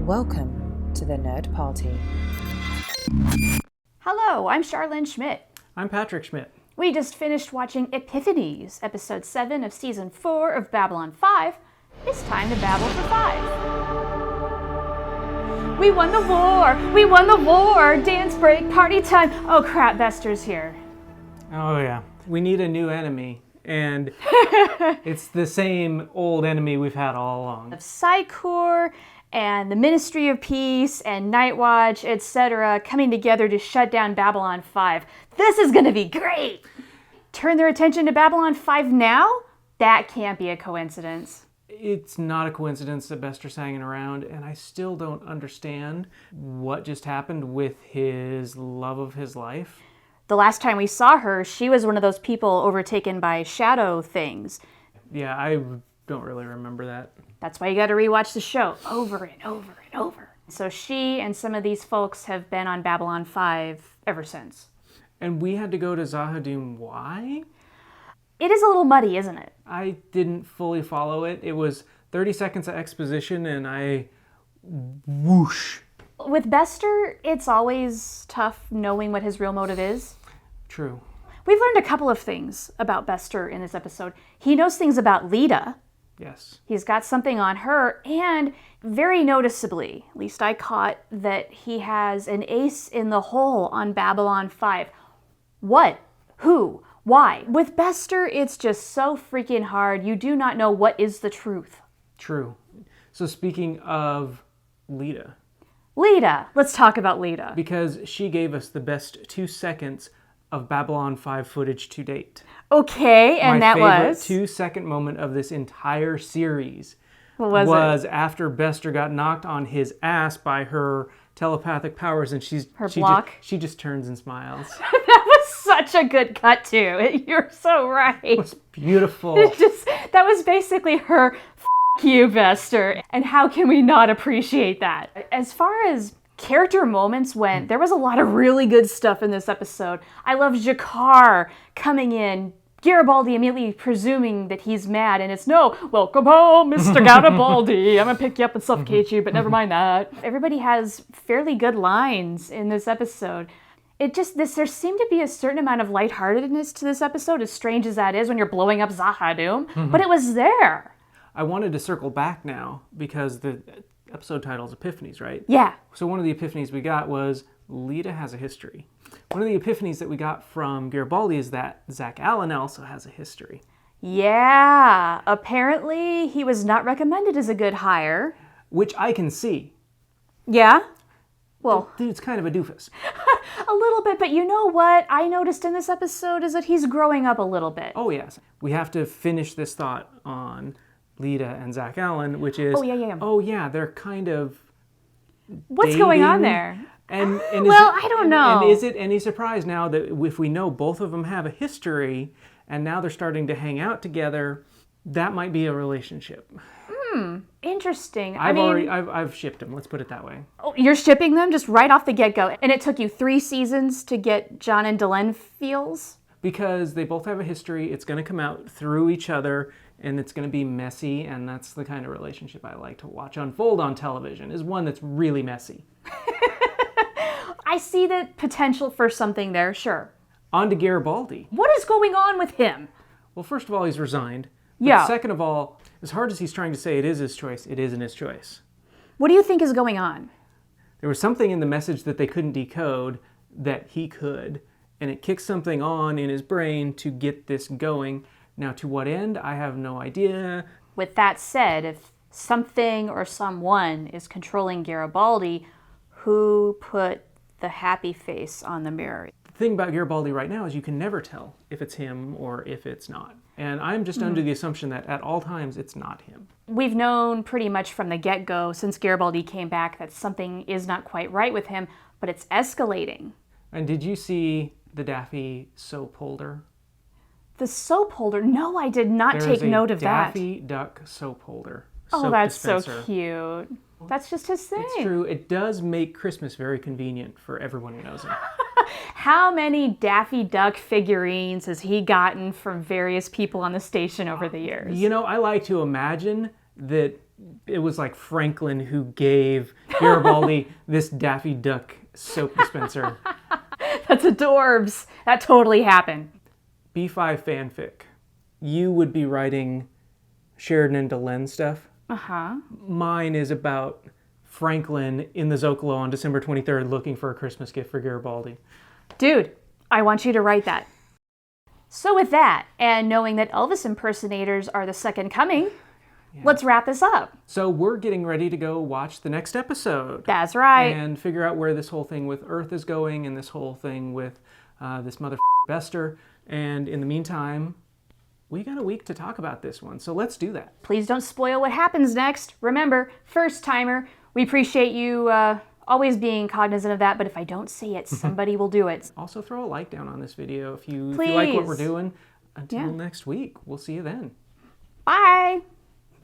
Welcome to the Nerd Party. Hello, I'm Charlene Schmidt. I'm Patrick Schmidt. We just finished watching Epiphanies, episode 7 of season 4 of Babylon 5. It's time to babble for 5. We won the war! We won the war! Dance break, party time! Oh crap, Vester's here. Oh yeah. We need a new enemy. And it's the same old enemy we've had all along. Of Psychor and the Ministry of Peace and Nightwatch, etc., coming together to shut down Babylon 5. This is gonna be great! Turn their attention to Babylon 5 now? That can't be a coincidence. It's not a coincidence that Bester's hanging around, and I still don't understand what just happened with his love of his life. The last time we saw her, she was one of those people overtaken by shadow things. Yeah, I don't really remember that. That's why you gotta rewatch the show over and over and over. So she and some of these folks have been on Babylon 5 ever since. And we had to go to Zahadum. Why? It is a little muddy, isn't it? I didn't fully follow it. It was 30 seconds of exposition and I whoosh. With Bester, it's always tough knowing what his real motive is. True. We've learned a couple of things about Bester in this episode. He knows things about Lyta. Yes. He's got something on her, and very noticeably, at least I caught, that he has an ace in the hole on Babylon 5. What? Who? Why? With Bester, it's just so freaking hard. You do not know what is the truth. True. So speaking of Lyta. Lyta. Let's talk about Lyta. Because she gave us the best 2 seconds of Babylon 5 footage to date. Okay, and that was? My favorite 2-second moment of this entire series was after Bester got knocked on his ass by her telepathic powers, and she just turns and smiles. That was such a good cut too. You're so right. It was beautiful. That was basically her "F you, Bester," and how can we not appreciate that? As far as character moments went, there was a lot of really good stuff in this episode. I love Jakar coming in, Garibaldi immediately presuming that he's mad, and it's no, welcome home, Mr. Garibaldi. I'm gonna pick you up and suffocate you, but never mind that. Everybody has fairly good lines in this episode. There seemed to be a certain amount of lightheartedness to this episode, as strange as that is when you're blowing up Zahadum, but it was there. I wanted to circle back now because the episode title is Epiphanies, right? Yeah. So one of the epiphanies we got was Lyta has a history. One of the epiphanies that we got from Garibaldi is that Zack Allan also has a history. Yeah. Apparently, he was not recommended as a good hire. Which I can see. Yeah? Well, dude's kind of a doofus. A little bit, but you know what I noticed in this episode is that he's growing up a little bit. Oh, yes. We have to finish this thought on Lyta and Zack Allan, which is, they're kind of What's dating. Going on there? And I don't know. And is it any surprise now that if we know both of them have a history and now they're starting to hang out together, that might be a relationship. Interesting. I've shipped them, let's put it that way. Oh, you're shipping them just right off the get-go, and it took you 3 seasons to get John and Delenn feels? Because they both have a history, it's going to come out through each other, and it's going to be messy, and that's the kind of relationship I like to watch unfold on television, is one that's really messy. I see the potential for something there, sure. On to Garibaldi. What is going on with him? Well, first of all, he's resigned. Yeah. But second of all, as hard as he's trying to say it is his choice, it isn't his choice. What do you think is going on? There was something in the message that they couldn't decode that he could, and it kicked something on in his brain to get this going. Now, to what end, I have no idea. With that said, if something or someone is controlling Garibaldi, who put the happy face on the mirror? The thing about Garibaldi right now is you can never tell if it's him or if it's not. And I'm just under the assumption that at all times it's not him. We've known pretty much from the get-go since Garibaldi came back that something is not quite right with him, but it's escalating. And did you see the Daffy soap holder? The soap holder? No, I did not take note of that. Daffy Duck soap holder. Oh, that's dispenser. So cute. That's just his thing. It's true. It does make Christmas very convenient for everyone who knows him. How many Daffy Duck figurines has he gotten from various people on the station over the years? You know, I like to imagine that it was like Franklin who gave Garibaldi this Daffy Duck soap dispenser. That's adorbs. That totally happened. B5 fanfic. You would be writing Sheridan and Delenn stuff. Uh-huh. Mine is about Franklin in the Zocalo on December 23rd looking for a Christmas gift for Garibaldi. Dude, I want you to write that. So with that, and knowing that Elvis impersonators are the second coming, let's wrap this up. So we're getting ready to go watch the next episode. That's right. And figure out where this whole thing with Earth is going and this whole thing with this Bester. And in the meantime, we got a week to talk about this one. So let's do that. Please don't spoil what happens next. Remember, first timer, we appreciate you always being cognizant of that, but if I don't say it, somebody will do it. Also throw a like down on this video if you like what we're doing. Until Yeah. next week, we'll see you then. Bye.